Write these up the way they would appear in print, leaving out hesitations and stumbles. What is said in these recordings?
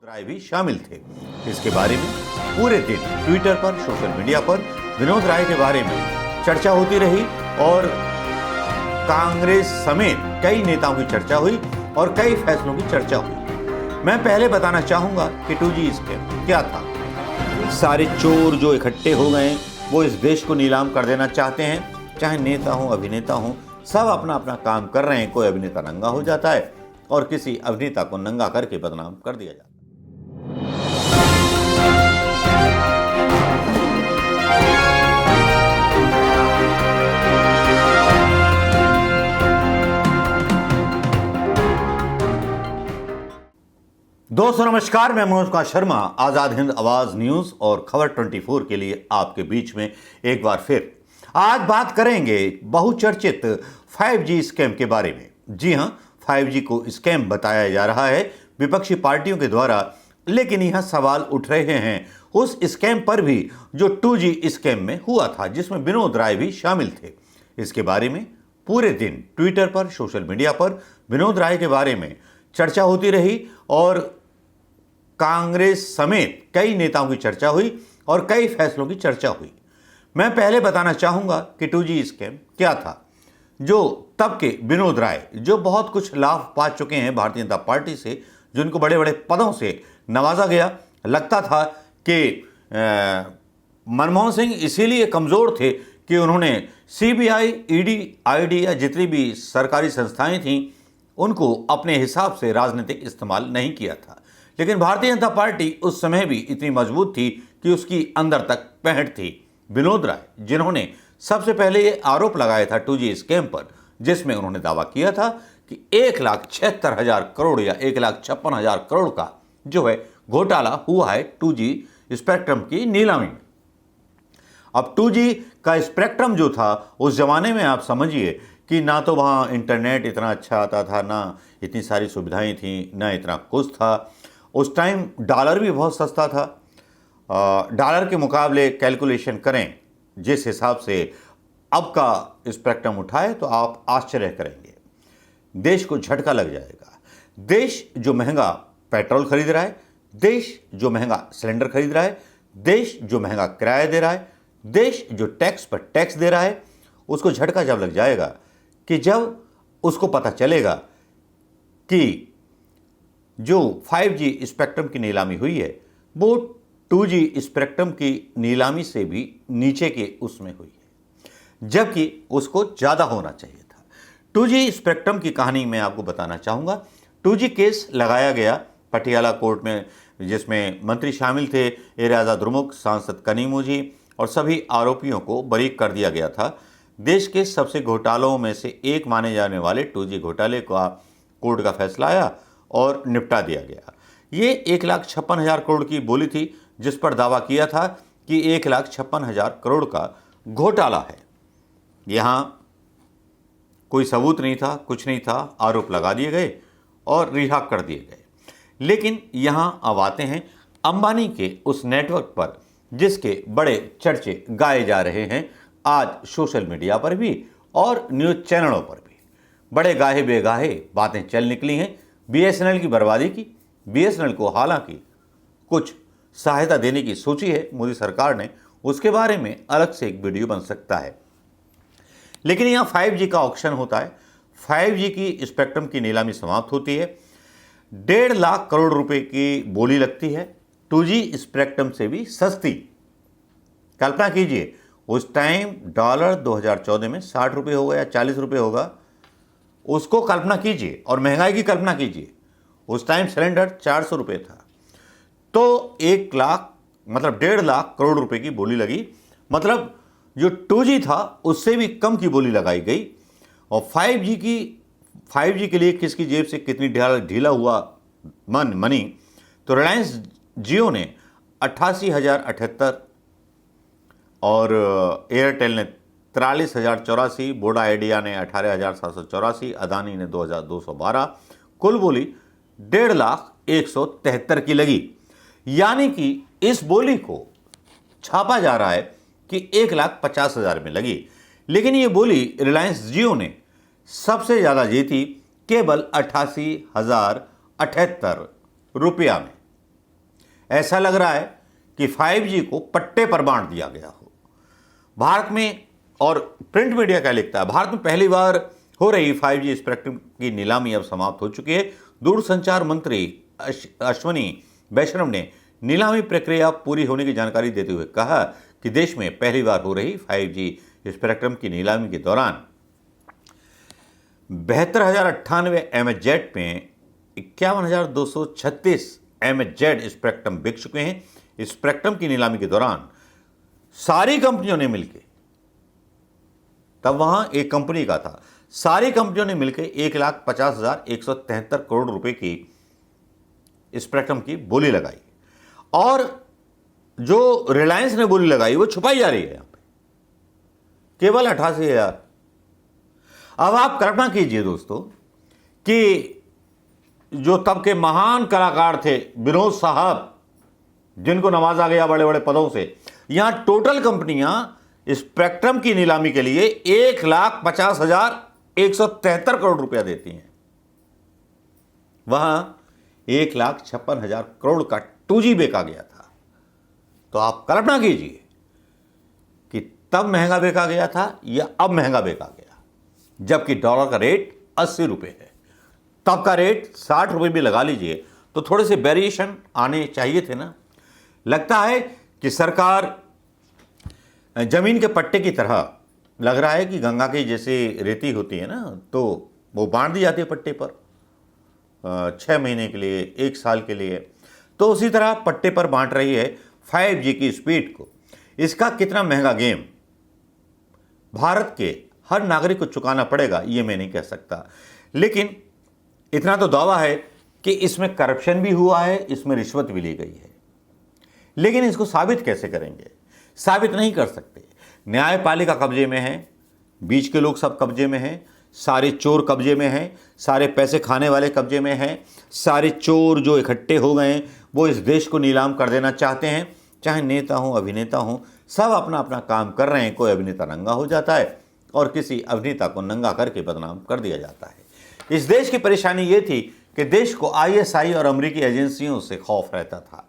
राय भी शामिल थे। इसके बारे में पूरे दिन ट्विटर पर, सोशल मीडिया पर विनोद राय के बारे में चर्चा होती रही और कांग्रेस समेत कई नेताओं की चर्चा हुई और कई फैसलों की चर्चा हुई। मैं पहले बताना चाहूंगा कि 2G स्कैम क्या था। सारे चोर जो इकट्ठे हो गए वो इस देश को नीलाम कर देना चाहते हैं, चाहे नेता हो, अभिनेता हो, सब अपना अपना काम कर रहे हैं। कोई अभिनेता नंगा हो जाता है और किसी अभिनेता को नंगा करके बदनाम कर दिया जाता है। दोस्तों नमस्कार, मैं मनोज कुमार शर्मा आजाद हिंद आवाज न्यूज और खबर 24 के लिए आपके बीच में एक बार फिर। आज बात करेंगे बहुचर्चित 5G स्कैम के बारे में। जी हां, 5G को स्कैम बताया जा रहा है विपक्षी पार्टियों के द्वारा, लेकिन यहां सवाल उठ रहे हैं उस स्कैम पर भी जो 2G स्कैम में हुआ था, जिसमें विनोद राय भी शामिल थे। इसके बारे में पूरे दिन ट्विटर पर, सोशल मीडिया पर विनोद राय के बारे में चर्चा होती रही और कांग्रेस समेत कई नेताओं की चर्चा हुई और कई फैसलों की चर्चा हुई। मैं पहले बताना चाहूंगा कि 2G स्कैम क्या था। जो तब के विनोद राय, जो बहुत कुछ लाभ पा चुके हैं भारतीय जनता पार्टी से, जिनको बड़े बड़े पदों से नवाजा गया, लगता था कि मनमोहन सिंह इसीलिए कमजोर थे कि उन्होंने CBI, ED, ID या जितनी भी सरकारी संस्थाएं थीं उनको अपने हिसाब से राजनीतिक इस्तेमाल नहीं किया था। लेकिन भारतीय जनता पार्टी उस समय भी इतनी मजबूत थी कि उसकी अंदर तक पहट थी। विनोद राय, जिन्होंने सबसे पहले ये आरोप लगाया था 2G स्कैम पर, जिसमें उन्होंने दावा किया था कि 1,76,000 करोड़ या 1,56,000 करोड़ का जो है घोटाला हुआ है 2G स्पेक्ट्रम की नीलामी में। अब 2G का स्पेक्ट्रम जो था उस जमाने में, आप समझिए कि ना तो वहाँ इंटरनेट इतना अच्छा आता था, ना इतनी सारी सुविधाएं थी, ना इतना कुछ था। उस टाइम डॉलर भी बहुत सस्ता था। डॉलर के मुकाबले कैलकुलेशन करें जिस हिसाब से अब का स्पेक्ट्रम उठाए तो आप आश्चर्य करेंगे, देश को झटका लग जाएगा। देश जो महंगा पेट्रोल खरीद रहा है, देश जो महंगा सिलेंडर खरीद रहा है, देश जो महंगा किराया दे रहा है, देश जो टैक्स पर टैक्स दे रहा है, उसको झटका जब लग जाएगा कि जब उसको पता चलेगा कि जो 5G स्पेक्ट्रम की नीलामी हुई है वो 2G स्पेक्ट्रम की नीलामी से भी नीचे के उसमें हुई है, जबकि उसको ज़्यादा होना चाहिए था। 2G स्पेक्ट्रम की कहानी मैं आपको बताना चाहूँगा। 2G केस लगाया गया पटियाला कोर्ट में, जिसमें मंत्री शामिल थे एराजा द्रुमुक, सांसद कनीमोझी और सभी आरोपियों को बरी कर दिया गया था। देश के सबसे घोटालों में से एक माने जाने वाले 2G घोटाले का कोर्ट का फैसला आया और निपटा दिया गया। ये 1,56,000 करोड़ की बोली थी, जिस पर दावा किया था कि 1,56,000 करोड़ का घोटाला है। यहाँ कोई सबूत नहीं था, कुछ नहीं था, आरोप लगा दिए गए और रिहा कर दिए गए। लेकिन यहाँ अब आते हैं अंबानी के उस नेटवर्क पर, जिसके बड़े चर्चे गाए जा रहे हैं आज सोशल मीडिया पर भी और न्यूज़ चैनलों पर भी। बड़े गाहे बेगाहे बातें चल निकली हैं BSNL की बर्बादी की। BSNL को हालांकि कुछ सहायता देने की सोची है मोदी सरकार ने, उसके बारे में अलग से एक वीडियो बन सकता है। लेकिन यहाँ 5G का ऑक्शन होता है, 5G की स्पेक्ट्रम की नीलामी समाप्त होती है, 1.5 लाख करोड़ रुपए की बोली लगती है 2G स्पेक्ट्रम से भी सस्ती। कल्पना कीजिए, उस टाइम डॉलर 2014 में 60 रुपये होगा या 40 रुपये होगा, उसको कल्पना कीजिए और महंगाई की कल्पना कीजिए। उस टाइम सिलेंडर 400 रुपये था, तो 1 लाख मतलब 1.5 लाख करोड़ रुपए की बोली लगी। मतलब जो 2G था उससे भी कम की बोली लगाई गई। और 5G के लिए किसकी जेब से कितनी ढीला हुआ मनी, तो रिलायंस जियो ने 88,078 और एयरटेल ने 43,084, वोडा आइडिया ने 18,784, अदानी ने 2,212, कुल बोली 1,50,173 की लगी। यानी कि इस बोली को छापा जा रहा है कि 1,50,000 में लगी, लेकिन ये बोली रिलायंस जियो ने सबसे ज़्यादा जीती केवल 88,078 रुपया में। ऐसा लग रहा है कि 5G को पट्टे पर बांट दिया गया हो। भारत में, और प्रिंट मीडिया क्या लिखता है, भारत में पहली बार हो रही 5G स्पेक्ट्रम की नीलामी अब समाप्त हो चुकी है। दूरसंचार मंत्री अश्विनी वैष्णव ने नीलामी प्रक्रिया पूरी होने की जानकारी देते हुए कहा कि देश में पहली बार हो रही 5G स्पेक्ट्रम की नीलामी के दौरान 72,098 MHz में 51,236 MHz स्पेक्ट्रम बिक चुके हैं। स्पेक्ट्रम की नीलामी के दौरान सारी कंपनियों ने मिलकर, तब वहां एक कंपनी का था, सारी कंपनियों ने मिलकर 1,50,173 करोड़ रुपए की स्पेक्ट्रम की बोली लगाई, और जो रिलायंस ने बोली लगाई वो छुपाई जा रही है यहां पे, केवल 88,000। अब आप कल्पना कीजिए दोस्तों कि जो तब के महान कलाकार थे विनोद साहब, जिनको नवाजा गया बड़े बड़े पदों से, यहां टोटल कंपनियां स्पेक्ट्रम की नीलामी के लिए 1,50,173 करोड़ रुपया देती हैं। वहां 1,56,000 करोड़ का 2G बेचा गया था। तो आप कल्पना कीजिए कि तब महंगा बेचा गया था या अब महंगा बेचा गया, जबकि डॉलर का रेट 80 रुपये है। तब का रेट 60 रुपये भी लगा लीजिए तो थोड़े से वेरिएशन आने चाहिए थे ना। लगता है कि सरकार जमीन के पट्टे की तरह, लग रहा है कि गंगा की जैसे रेती होती है ना, तो वो बांट दी जाती है पट्टे पर 6 महीने के लिए, 1 साल के लिए। तो उसी तरह पट्टे पर बांट रही है 5G की स्पीड को। इसका कितना महंगा गेम भारत के हर नागरिक को चुकाना पड़ेगा ये मैं नहीं कह सकता, लेकिन इतना तो दावा है कि इसमें करप्शन भी हुआ है, इसमें रिश्वत भी ली गई है। लेकिन इसको साबित कैसे करेंगे? साबित नहीं कर सकते। न्यायपालिका कब्जे में है, बीच के लोग सब कब्जे में हैं, सारे चोर कब्जे में हैं, सारे पैसे खाने वाले कब्जे में हैं, सारे चोर जो इकट्ठे हो गए हैं वो इस देश को नीलाम कर देना चाहते हैं। चाहे नेता हो, अभिनेता हो, सब अपना अपना काम कर रहे हैं। कोई अभिनेता नंगा हो जाता है और किसी अभिनेता को नंगा करके बदनाम कर दिया जाता है। इस देश की परेशानी ये थी कि देश को ISI और अमेरिकी एजेंसियों से खौफ रहता था,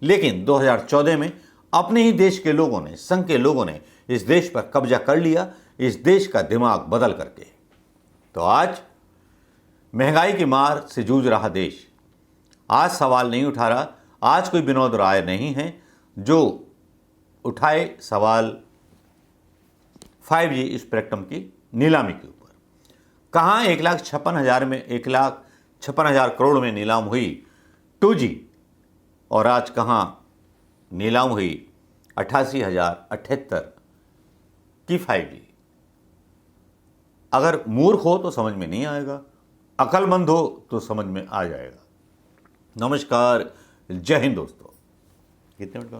लेकिन 2014 में अपने ही देश के लोगों ने, संघ के लोगों ने इस देश पर कब्जा कर लिया, इस देश का दिमाग बदल करके। तो आज महंगाई की मार से जूझ रहा देश आज सवाल नहीं उठा रहा। आज कोई विनोद राय नहीं है जो उठाए सवाल 5G स्पेक्ट्रम की नीलामी के ऊपर। कहाँ 1,56,000 में, 1,56,000 करोड़ में नीलाम हुई 2G, और आज कहाँ नीलाम हुई 88,078 की 5G। अगर मूर्ख हो तो समझ में नहीं आएगा, अक्लमंद हो तो समझ में आ जाएगा। नमस्कार, जय हिंद दोस्तों। कितने मिनट का